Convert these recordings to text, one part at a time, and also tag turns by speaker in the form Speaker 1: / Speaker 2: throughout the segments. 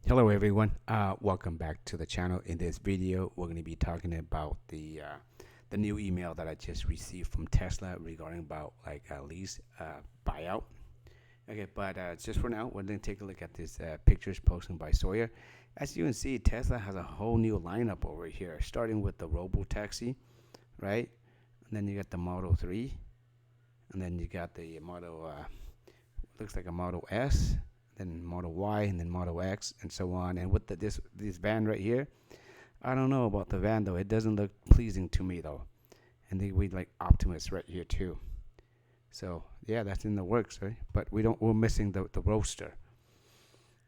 Speaker 1: Hello everyone, welcome back to the channel. In this video we're going to be talking about the new email that I just received from Tesla regarding about like a lease buyout. Okay, but just for now we're going to take a look at this pictures posted by Sawyer. As you can see, Tesla has a whole new lineup over here, starting with the robo taxi, right? And then you got the Model 3, and then you got the Model looks like a Model S, then Model Y, and then Model X, and so on. And with this van right here, I don't know about the van though. It doesn't look pleasing to me though. And then we like Optimus right here too. So yeah, that's in the works, right? But we're missing the roadster.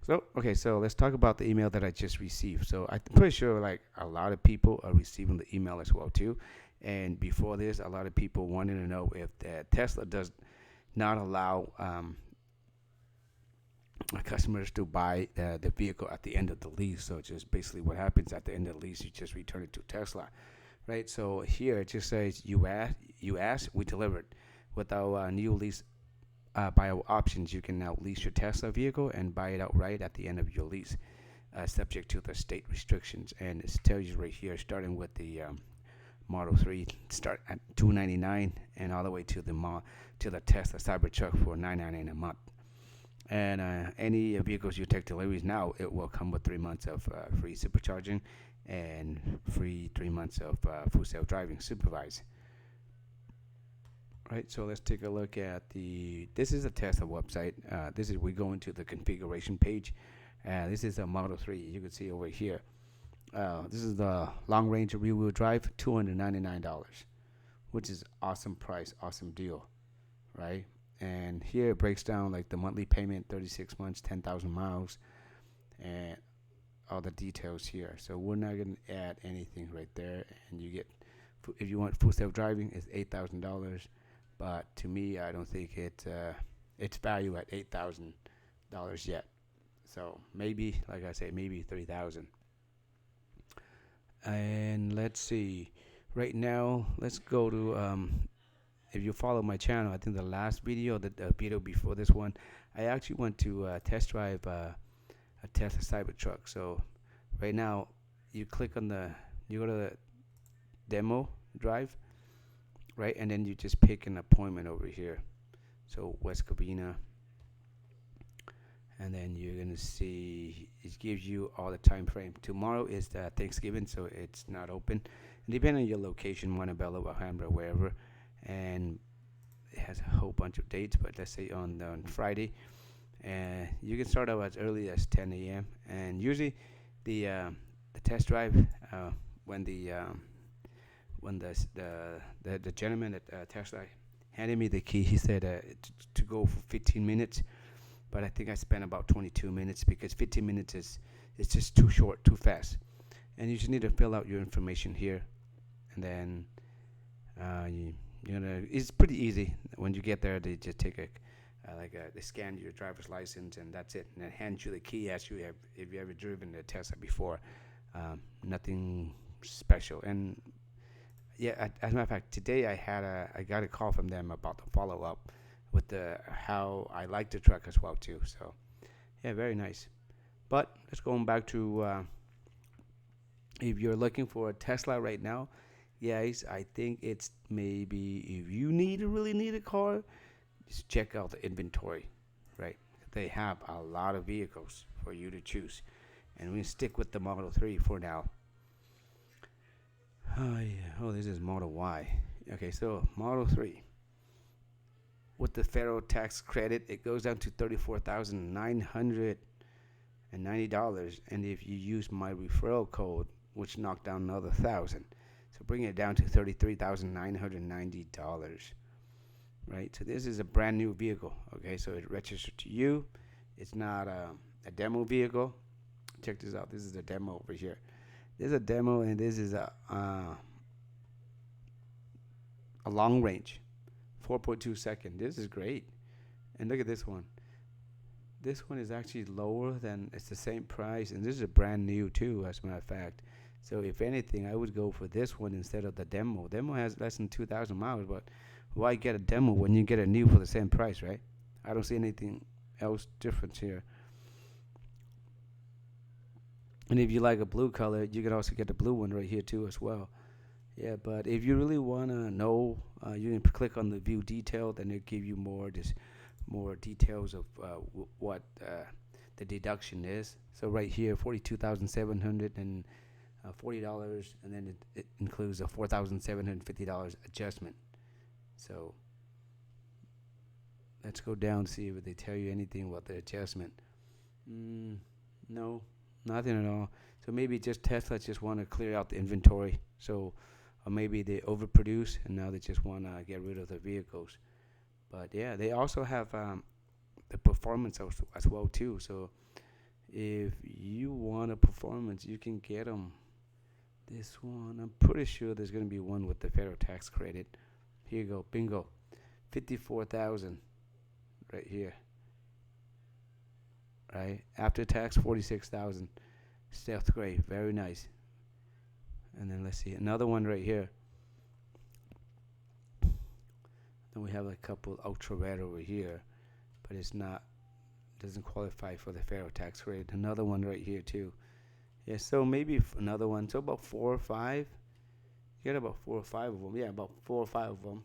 Speaker 1: So okay, so let's talk about the email that I just received. So I'm pretty sure like a lot of people are receiving the email as well too. And before this, a lot of people wanted to know if Tesla does not allow customers to buy the vehicle at the end of the lease. So just basically what happens at the end of the lease, you just return it to Tesla, right? So here it just says you asked, we delivered. With our new lease buyout options, you can now lease your Tesla vehicle and buy it outright at the end of your lease, subject to the state restrictions. And it tells you right here, starting with the Model 3, start at $299, and all the way to the Tesla Cybertruck for $999 a month. And any vehicles you take deliveries now, it will come with 3 months of free supercharging and free 3 months of full self-driving supervised. Right, so let's take a look at this is a Tesla website. We go into the configuration page. This is a Model 3. You can see over here. This is the long range rear wheel drive, $299, which is awesome price, awesome deal, right? And here it breaks down like the monthly payment, 36 months, 10,000 miles, and all the details here. So we're not going to add anything right there. And you get, if you want full self-driving, it's $8,000. But to me, I don't think it's value at $8,000 yet. So maybe, like I say, maybe 3,000. And let's see. Right now, let's go to if you follow my channel, I think the last video, the video before this one, I actually went to test drive a Tesla Cybertruck. So right now, you click on you go to the demo drive, right, and then you just pick an appointment over here. So West Covina, and then you're gonna see it gives you all the time frame. Tomorrow is Thanksgiving, so it's not open. And depending on your location, Montebello, Alhambra, wherever. And it has a whole bunch of dates, but let's say on Friday, and you can start out as early as 10 a.m. And usually the test drive, when the gentleman at Tesla handed me the key, he said to go for 15 minutes, but I think I spent about 22 minutes because 15 minutes is just too short, too fast. And you just need to fill out your information here, and then it's pretty easy. When you get there, they just take they scan your driver's license, and that's it. And then hand you the key, ask you if you ever driven a Tesla before. Nothing special. And yeah, as a matter of fact, today I got a call from them about the follow up with how I like the truck as well too. So yeah, very nice. But let's go back to if you're looking for a Tesla right now. Yes, I think it's maybe if you really need a car, just check out the inventory, right? They have a lot of vehicles for you to choose. And we stick with the Model 3 for now. Oh, yeah. Oh, this is Model Y. Okay, so Model 3. With the federal tax credit, it goes down to $34,990. And if you use my referral code, which knocked down another $1,000. So bring it down to $33,990, right? So this is a brand new vehicle, okay? So it registered to you. It's not a demo vehicle. Check this out. This is a demo over here. This is a demo, and this is a long range, 4.2 second. This is great. And look at this one. This one is actually lower than, it's the same price, and this is a brand new too, as a matter of fact. So if anything, I would go for this one instead of the demo. Demo has less than 2,000 miles, but why get a demo when you get a new for the same price, right? I don't see anything else difference here. And if you like a blue color, you can also get the blue one right here too as well. Yeah, but if you really wanna know, you can click on the view detail, then it'll give you more details of what the deduction is. So right here, $42,740, and then it includes a $4,750 adjustment. So let's go down and see if they tell you anything about the adjustment. No, nothing at all. So maybe just Tesla just want to clear out the inventory. So or maybe they overproduce and now they just want to get rid of the vehicles. But yeah, they also have the performance as well too. So if you want a performance, you can get them. This one, I'm pretty sure there's gonna be one with the federal tax credit. Here you go, bingo, 54,000 right here. Right after tax, 46,000. Stealth gray, very nice. And then let's see another one right here. Then we have a couple ultra red over here, but it's not, doesn't qualify for the federal tax credit. Another one right here too. Yeah, so maybe another one. So about 4 or 5. You get about 4 or 5 of them. Yeah, about 4 or 5 of them,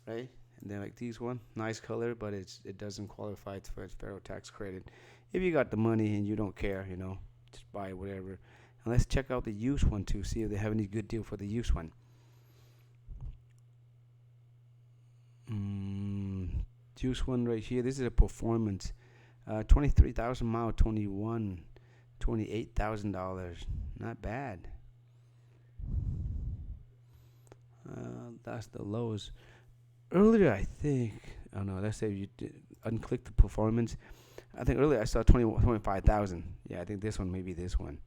Speaker 1: right? And then like these one, nice color, but it doesn't qualify for federal tax credit. If you got the money and you don't care, just buy whatever. And let's check out the used one too, see if they have any good deal for the used one. Used one right here. This is a performance. 23,000 mile, $28,000. Not bad. That's the lowest. Earlier, I think. Oh no, let's say you unclick the performance. I think earlier I saw 25,000. Yeah, I think this one, maybe this one.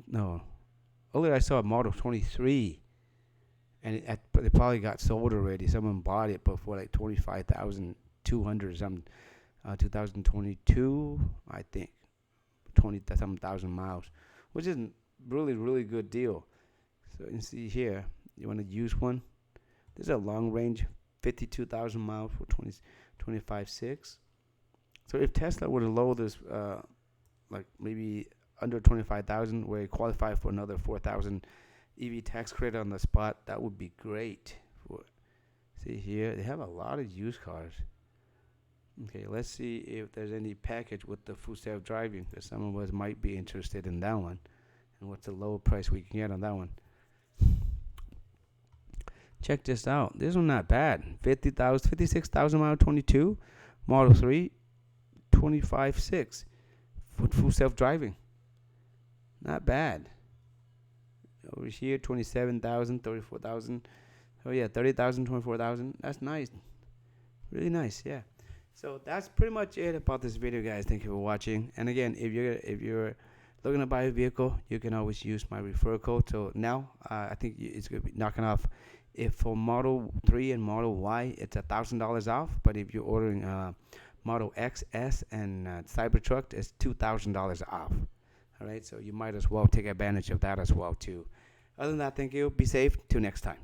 Speaker 1: No, earlier I saw a Model 23, and it probably got sold already. Someone bought it, but for like 25,200 or something. 2022, I think, 20-some thousand miles, which is really good deal. So you can see here, you want to use one. This is a long range, 52,000 miles for 25.6. So if Tesla were to lower this, like maybe under 25,000, where it qualified for another 4,000 EV tax credit on the spot, that would be great. See here, they have a lot of used cars. Okay, let's see if there's any package with the full self-driving, because some of us might be interested in that one. And what's the low price we can get on that one? Check this out. This one not bad. 56,000 mile 22, Model 3, 25.6 with full self-driving. Not bad. Over here, 27,000, 34,000. Oh yeah, 30,000, 24,000. That's nice. Really nice, yeah. So that's pretty much it about this video, guys. Thank you for watching. And again, if you're looking to buy a vehicle, you can always use my referral code. So now I think it's gonna be knocking off. If for Model 3 and Model Y, it's $1,000 off. But if you're ordering Model X, S, and Cybertruck, it's $2,000 off. All right, so you might as well take advantage of that as well too. Other than that, thank you. Be safe. Till next time.